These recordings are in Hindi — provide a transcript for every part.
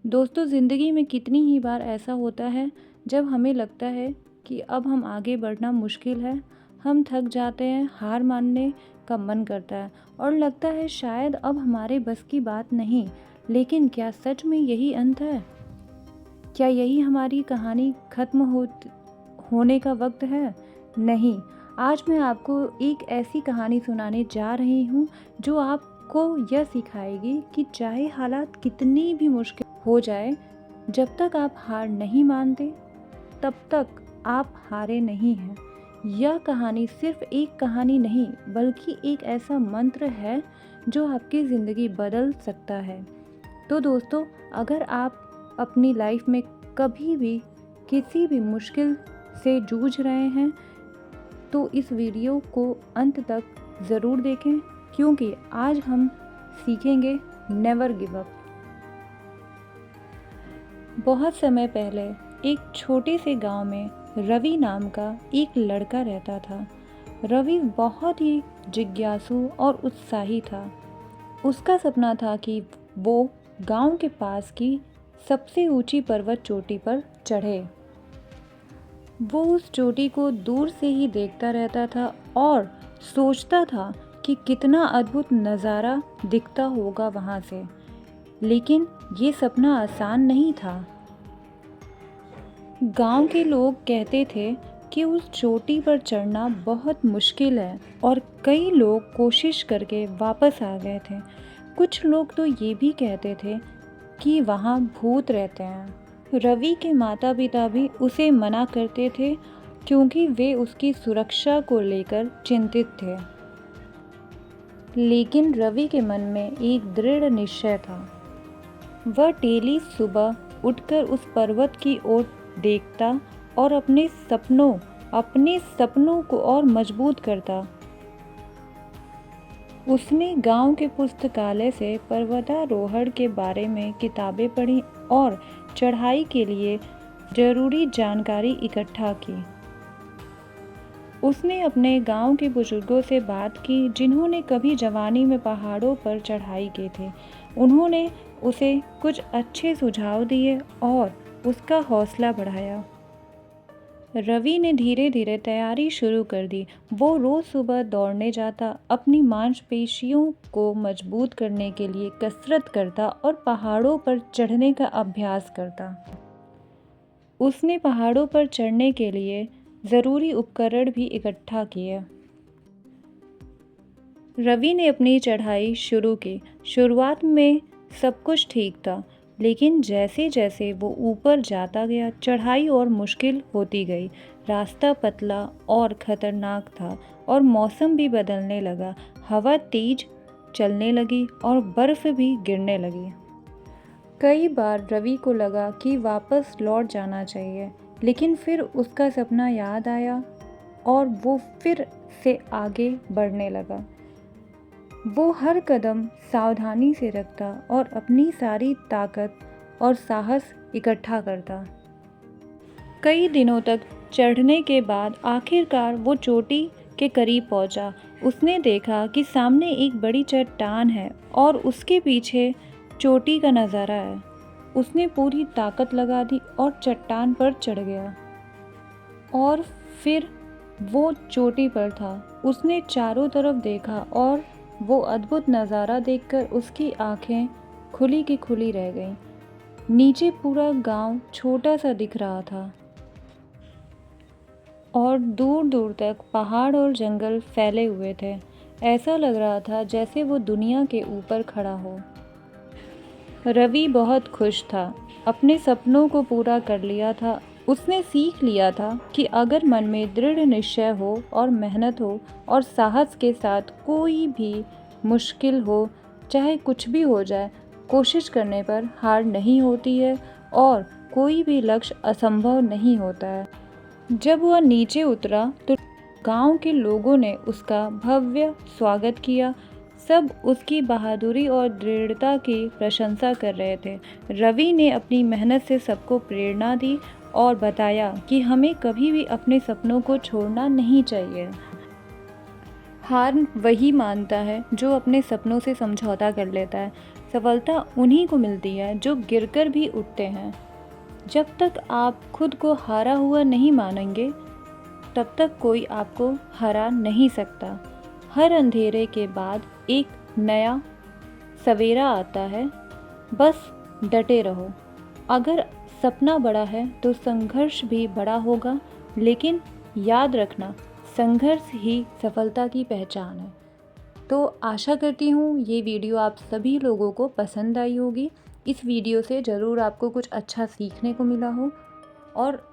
दोस्तों, ज़िंदगी में कितनी ही बार ऐसा होता है जब हमें लगता है कि अब हम आगे बढ़ना मुश्किल है। हम थक जाते हैं, हार मानने का मन करता है और लगता है शायद अब हमारे बस की बात नहीं। लेकिन क्या सच में यही अंत है? क्या यही हमारी कहानी होने का वक्त है? नहीं, आज मैं आपको एक ऐसी कहानी सुनाने जा रही हूँ जो आपको यह सिखाएगी कि चाहे हालात कितनी भी मुश्किल हो जाए, जब तक आप हार नहीं मानते, तब तक आप हारे नहीं हैं। यह कहानी सिर्फ एक कहानी नहीं, बल्कि एक ऐसा मंत्र है जो आपकी ज़िंदगी बदल सकता है। तो दोस्तों, अगर आप अपनी लाइफ में कभी भी किसी भी मुश्किल से जूझ रहे हैं, तो इस वीडियो को अंत तक ज़रूर देखें, क्योंकि आज हम सीखेंगे नेवर गिव अप। बहुत समय पहले एक छोटे से गांव में रवि नाम का एक लड़का रहता था। रवि बहुत ही जिज्ञासु और उत्साही था। उसका सपना था कि वो गांव के पास की सबसे ऊंची पर्वत चोटी पर चढ़े। वो उस चोटी को दूर से ही देखता रहता था और सोचता था कि कितना अद्भुत नज़ारा दिखता होगा वहाँ से। लेकिन ये सपना आसान नहीं था। गांव के लोग कहते थे कि उस चोटी पर चढ़ना बहुत मुश्किल है और कई लोग कोशिश करके वापस आ गए थे। कुछ लोग तो ये भी कहते थे कि वहाँ भूत रहते हैं। रवि के माता पिता भी उसे मना करते थे, क्योंकि वे उसकी सुरक्षा को लेकर चिंतित थे। लेकिन रवि के मन में एक दृढ़ निश्चय था। वह डेली सुबह उठकर उस पर्वत की ओर देखता और अपने सपनों को और मजबूत करता। उसने गांव के पुस्तकालय से पर्वतारोहण के बारे में किताबें पढ़ी और चढ़ाई के लिए जरूरी जानकारी इकट्ठा की। उसने अपने गांव के बुजुर्गों से बात की, जिन्होंने कभी जवानी में पहाड़ों पर चढ़ाई की थी। उन्होंने उसे कुछ अच्छे सुझाव दिए और उसका हौसला बढ़ाया। रवि ने धीरे धीरे तैयारी शुरू कर दी। वो रोज़ सुबह दौड़ने जाता, अपनी मांसपेशियों को मजबूत करने के लिए कसरत करता और पहाड़ों पर चढ़ने का अभ्यास करता। उसने पहाड़ों पर चढ़ने के लिए ज़रूरी उपकरण भी इकट्ठा किए। रवि ने अपनी चढ़ाई शुरू की। शुरुआत में सब कुछ ठीक था, लेकिन जैसे जैसे वो ऊपर जाता गया, चढ़ाई और मुश्किल होती गई। रास्ता पतला और ख़तरनाक था और मौसम भी बदलने लगा। हवा तेज चलने लगी और बर्फ़ भी गिरने लगी। कई बार रवि को लगा कि वापस लौट जाना चाहिए, लेकिन फिर उसका सपना याद आया और वो फिर से आगे बढ़ने लगा। वो हर कदम सावधानी से रखता और अपनी सारी ताकत और साहस इकट्ठा करता। कई दिनों तक चढ़ने के बाद आखिरकार वो चोटी के करीब पहुंचा। उसने देखा कि सामने एक बड़ी चट्टान है और उसके पीछे चोटी का नज़ारा है। उसने पूरी ताकत लगा दी और चट्टान पर चढ़ गया और फिर वो चोटी पर था। उसने चारों तरफ देखा और वो अद्भुत नज़ारा देखकर उसकी आंखें खुली की खुली रह गईं। नीचे पूरा गांव छोटा सा दिख रहा था और दूर दूर तक पहाड़ और जंगल फैले हुए थे। ऐसा लग रहा था जैसे वो दुनिया के ऊपर खड़ा हो। रवि बहुत खुश था। अपने सपनों को पूरा कर लिया था। उसने सीख लिया था कि अगर मन में दृढ़ निश्चय हो और मेहनत हो और साहस के साथ कोई भी मुश्किल हो, चाहे कुछ भी हो जाए, कोशिश करने पर हार नहीं होती है और कोई भी लक्ष्य असंभव नहीं होता है। जब वह नीचे उतरा तो गांव के लोगों ने उसका भव्य स्वागत किया। सब उसकी बहादुरी और दृढ़ता की प्रशंसा कर रहे थे। रवि ने अपनी मेहनत से सबको प्रेरणा दी और बताया कि हमें कभी भी अपने सपनों को छोड़ना नहीं चाहिए। हार वही मानता है जो अपने सपनों से समझौता कर लेता है। सफलता उन्हीं को मिलती है जो गिरकर भी उठते हैं। जब तक आप खुद को हारा हुआ नहीं मानेंगे, तब तक कोई आपको हरा नहीं सकता। हर अंधेरे के बाद एक नया सवेरा आता है, बस डटे रहो। अगर सपना बड़ा है तो संघर्ष भी बड़ा होगा, लेकिन याद रखना, संघर्ष ही सफलता की पहचान है। तो आशा करती हूँ ये वीडियो आप सभी लोगों को पसंद आई होगी। इस वीडियो से ज़रूर आपको कुछ अच्छा सीखने को मिला हो, और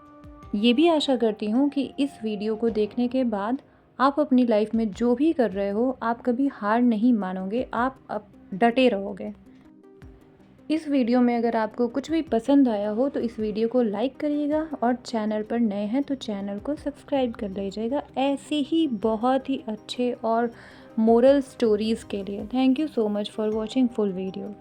ये भी आशा करती हूँ कि इस वीडियो को देखने के बाद आप अपनी लाइफ में जो भी कर रहे हो, आप कभी हार नहीं मानोगे, आप डटे रहोगे। इस वीडियो में अगर आपको कुछ भी पसंद आया हो तो इस वीडियो को लाइक करिएगा, और चैनल पर नए हैं तो चैनल को सब्सक्राइब कर लीजिएगा ऐसे ही बहुत ही अच्छे और मोरल स्टोरीज़ के लिए। Thank you so much for watching full video.